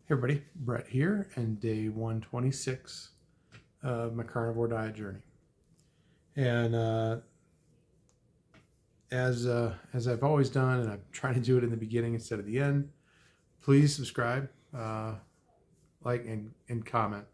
Hey everybody, Brett here, and day 126 of my carnivore diet journey. And as I've always done, and I'm trying to do it in the beginning instead of the end, please subscribe, like, and comment.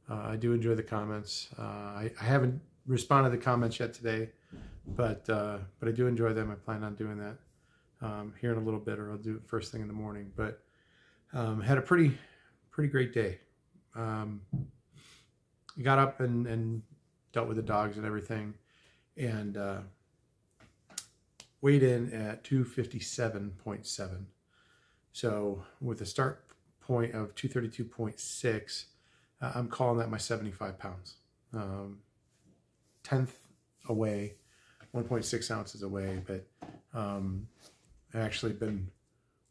I do enjoy the comments. I haven't responded to comments yet today, but I do enjoy them. I plan on doing that here in a little bit, or I'll do it first thing in the morning. But had a pretty great day. Got up and dealt with the dogs and everything, and weighed in at 257.7. So with a start point of 232.6, I'm calling that my 75 pounds. 10th away, 1.6 ounces away, but I've actually been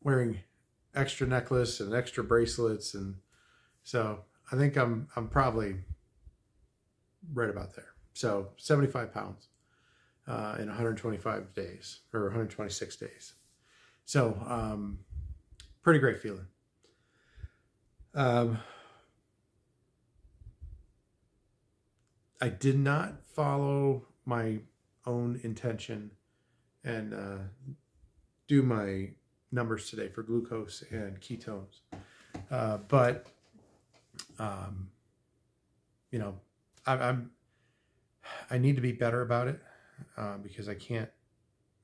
wearing extra necklace and extra bracelets, and so I think I'm probably right about there. So 75 pounds in 125 days, or 126 days. So pretty great feeling. I did not follow my own intention and do my numbers today for glucose and ketones, but you know, I need to be better about it, because I can't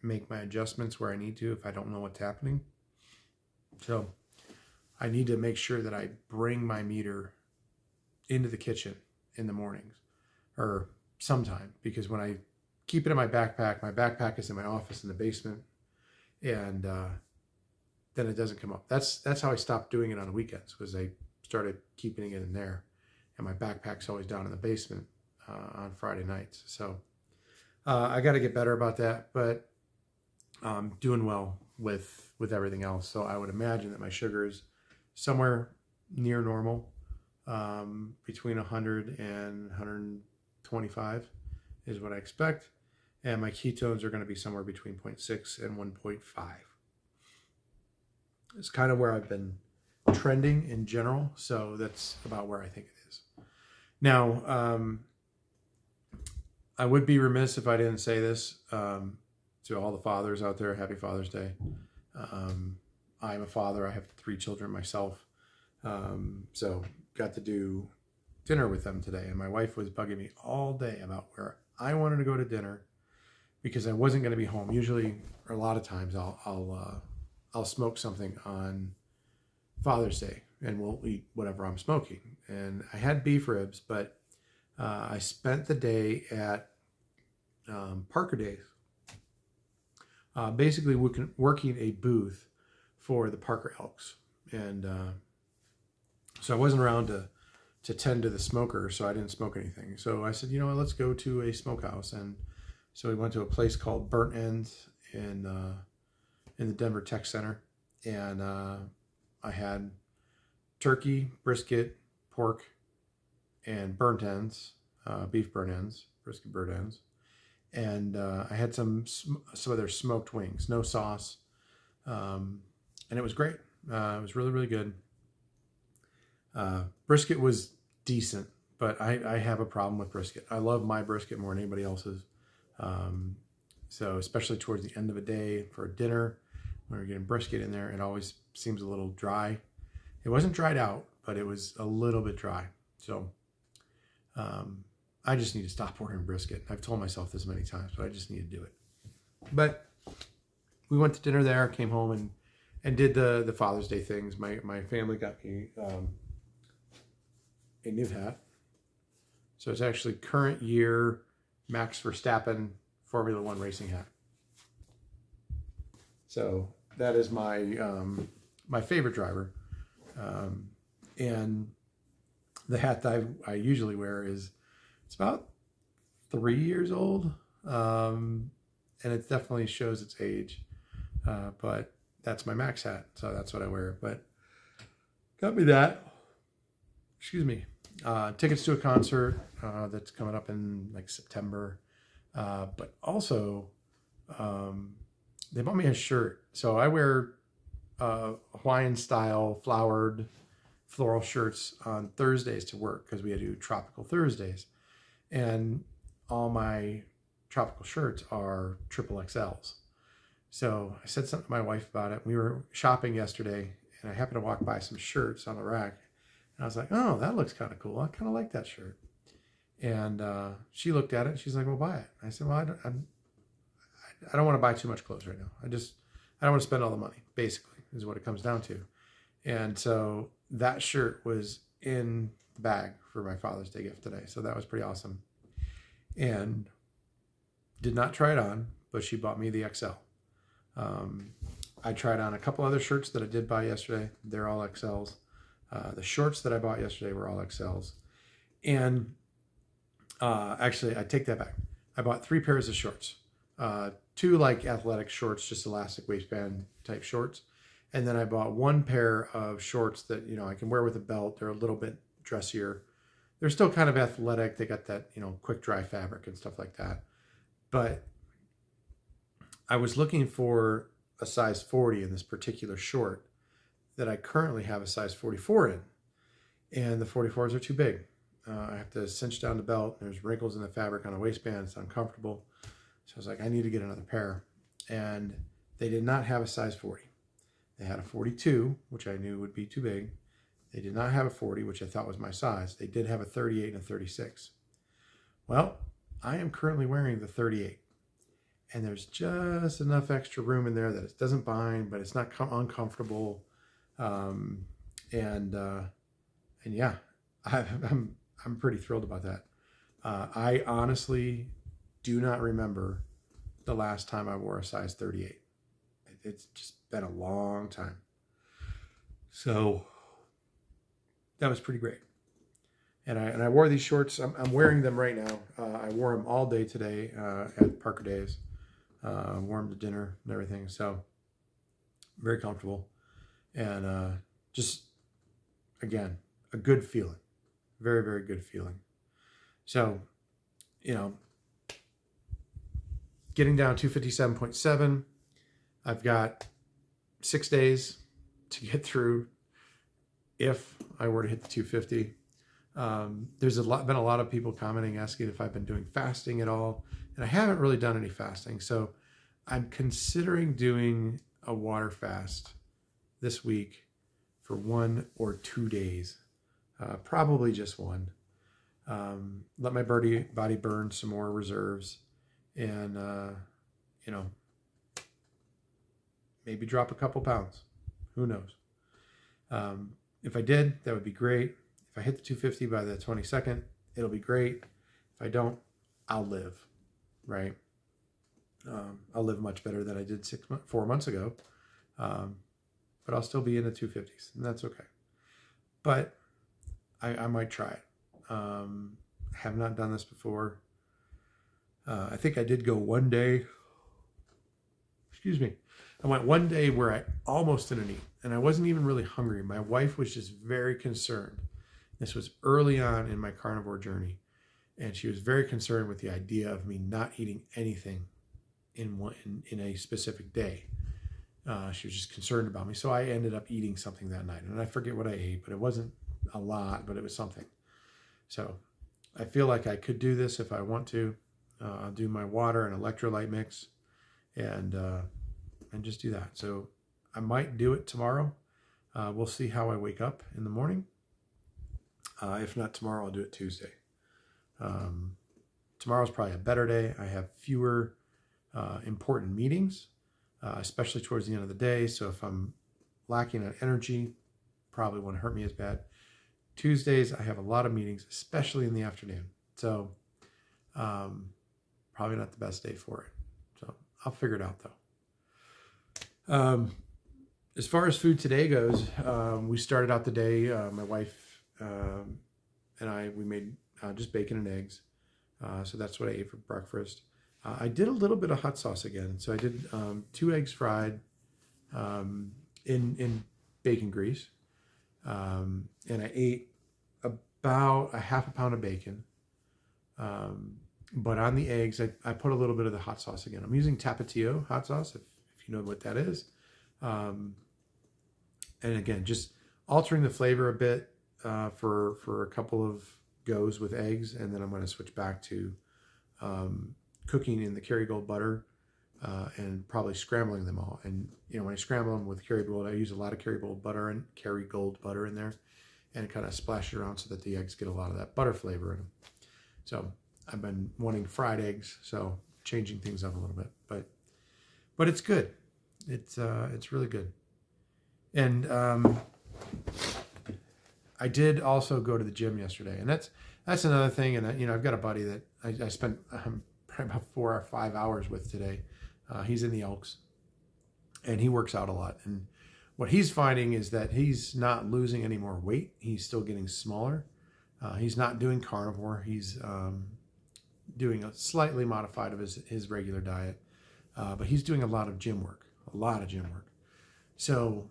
make my adjustments where I need to if I don't know what's happening. So I need to make sure that I bring my meter into the kitchen in the mornings or sometime, because when I keep it in my backpack is in my office in the basement, and then it doesn't come up. That's how I stopped doing it on the weekends, was I started keeping it in there, and my backpack's always down in the basement on Friday nights. So I got to get better about that, but I'm doing well with everything else. So I would imagine that my sugar is somewhere near normal, between 100 and 125 is what I expect, and my ketones are going to be somewhere between 0.6 and 1.5. It's kind of where I've been trending in general, so that's about where I think it is. Now, I would be remiss if I didn't say this to all the fathers out there. Happy Father's Day. I'm a father. I have 3 children myself, so got to do dinner with them today, and my wife was bugging me all day about where I wanted to go to dinner, because I wasn't going to be home. Usually, or a lot of times, I'll smoke something on Father's Day, and we'll eat whatever I'm smoking. And I had beef ribs, but I spent the day at Parker Days, basically working a booth for the Parker Elks. And so I wasn't around to tend to the smoker, so I didn't smoke anything. So I said, you know what, let's go to a smokehouse. And so we went to a place called Burnt Ends in the Denver Tech Center, and I had turkey, brisket, pork, and burnt ends, beef burnt ends, brisket burnt ends, and I had some of their smoked wings, no sauce, and it was great. It was really good. Brisket was decent, but I have a problem with brisket. I love my brisket more than anybody else's. So especially towards the end of a day for a dinner, when we're getting brisket in there, it always seems a little dry. It wasn't dried out, but it was a little bit dry. So I just need to stop ordering brisket. I've told myself this many times, but I just need to do it. But we went to dinner there, came home and did the Father's Day things. My family got me a new hat. So it's actually current year Max Verstappen Formula One racing hat. So that is my my favorite driver, and the hat that I usually wear it's about 3 years old, and it definitely shows its age, but that's my Max hat, so that's what I wear. But got me that. Excuse me. Tickets to a concert that's coming up in like September, but also they bought me a shirt. So I wear Hawaiian style flowered floral shirts on Thursdays to work because we had to do tropical Thursdays. And all my tropical shirts are triple XLs. So I said something to my wife about it. We were shopping yesterday and I happened to walk by some shirts on the rack. And I was like, oh, that looks kind of cool. I kind of like that shirt. And she looked at it and she's like, well, buy it. I said, well, I don't want to buy too much clothes right now. I don't want to spend all the money, basically, is what it comes down to. And so that shirt was in the bag for my Father's Day gift today. So that was pretty awesome. And did not try it on, but she bought me the XL. I tried on a couple other shirts that I did buy yesterday. They're all XLs. The shorts that I bought yesterday were all XLs. And actually, I take that back. I bought 3 pairs of shorts. 2 like athletic shorts, just elastic waistband type shorts. And then I bought 1 pair of shorts that, you know, I can wear with a belt. They're a little bit dressier. They're still kind of athletic. They got that, you know, quick dry fabric and stuff like that. But I was looking for a size 40 in this particular short that I currently have a size 44 in. And the 44s are too big. I have to cinch down the belt. There's wrinkles in the fabric on the waistband. It's uncomfortable. So I was like, I need to get another pair. And they did not have a size 40. They had a 42, which I knew would be too big. They did not have a 40, which I thought was my size. They did have a 38 and a 36. Well, I am currently wearing the 38. And there's just enough extra room in there that it doesn't bind, but it's not uncomfortable. And yeah, I'm pretty thrilled about that. I honestly do not remember the last time I wore a size 38. It's just been a long time. So that was pretty great. And I wore these shorts. I'm wearing them right now. I wore them all day today at Parker Days. Wore them to dinner and everything. So very comfortable. And just, again, a good feeling. Very, very good feeling. So, you know, getting down 257.7. I've got 6 days to get through if I were to hit the 250. There's been a lot of people commenting, asking if I've been doing fasting at all. And I haven't really done any fasting. So I'm considering doing a water fast this week for 1 or 2 days. Probably just 1. Let my body burn some more reserves. And, you know, maybe drop a couple pounds. Who knows? If I did, that would be great. If I hit the 250 by the 22nd, it'll be great. If I don't, I'll live, right? I'll live much better than I did 4 months ago. But I'll still be in the 250s, and that's okay. But I might try it. Have not done this before. I think I did go one day. Excuse me. I went one day where I almost didn't eat, and I wasn't even really hungry. My wife was just very concerned. This was early on in my carnivore journey, and she was very concerned with the idea of me not eating anything in a specific day. She was just concerned about me, so I ended up eating something that night, and I forget what I ate, but it wasn't a lot, but it was something. So I feel like I could do this if I want to. I'll do my water and electrolyte mix, and just do that. So I might do it tomorrow. We'll see how I wake up in the morning. If not tomorrow, I'll do it Tuesday. Tomorrow's probably a better day. I have fewer important meetings, especially towards the end of the day. So if I'm lacking on energy, probably won't hurt me as bad. Tuesdays, I have a lot of meetings, especially in the afternoon. So probably not the best day for it. So I'll figure it out, though. As far as food today goes, we started out the day, my wife and I, we made just bacon and eggs. So that's what I ate for breakfast. I did a little bit of hot sauce again. So I did 2 eggs fried in bacon grease. And I ate about a half a pound of bacon. But on the eggs, I put a little bit of the hot sauce again. I'm using Tapatio hot sauce, if you know what that is. And again, just altering the flavor a bit. for a couple of goes with eggs, and then I'm going to switch back to cooking in the Kerrygold butter and probably scrambling them all. And when I scramble them with Kerrygold, I use a lot of Kerrygold butter in there, and kind of splash it around so that the eggs get a lot of that butter flavor in them. So I've been wanting fried eggs, so changing things up a little bit, but it's good. It's really good. And I did also go to the gym yesterday, and that's another thing. And I've got a buddy that I spent probably about 4 or 5 hours with today. He's in the Elks, and he works out a lot. And what he's finding is that he's not losing any more weight. He's still getting smaller. He's not doing carnivore. He's doing a slightly modified of his regular diet, but he's doing a lot of gym work. So,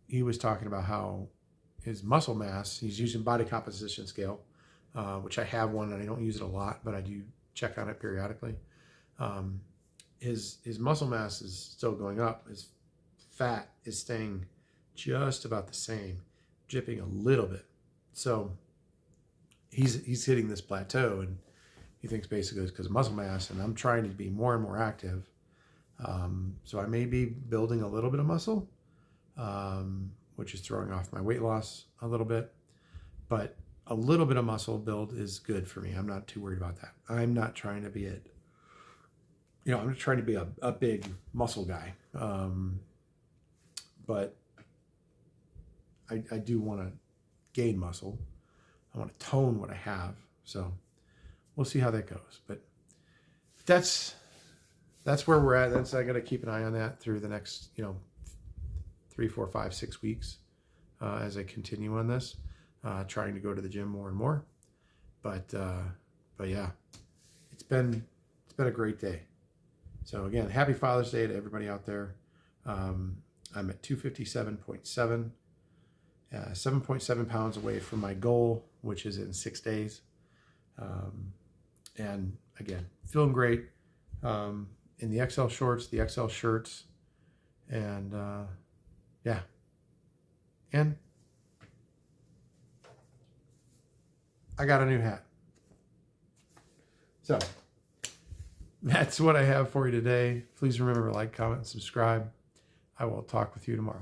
he was talking about how his muscle mass, he's using body composition scale, which I have one and I don't use it a lot, but I do check on it periodically. His muscle mass is still going up. His fat is staying just about the same, dipping a little bit. So he's hitting this plateau, and he thinks basically it's because of muscle mass, and I'm trying to be more and more active. So I may be building a little bit of muscle, which is throwing off my weight loss a little bit, but a little bit of muscle build is good for me. I'm not too worried about that. I'm not trying to be I'm not trying to be a big muscle guy. But I do want to gain muscle. I want to tone what I have. So we'll see how that goes. But that's where we're at. I got to keep an eye on that through the next 3, 4, 5, 6 weeks as I continue on this, trying to go to the gym more and more. But yeah, it's been a great day. So again, happy Father's Day to everybody out there. I'm at 257.7, 7.7 pounds away from my goal, which is in 6 days. And again, feeling great in the XL shorts, the XL shirts, and yeah. And I got a new hat. So that's what I have for you today. Please remember to like, comment, and subscribe. I will talk with you tomorrow.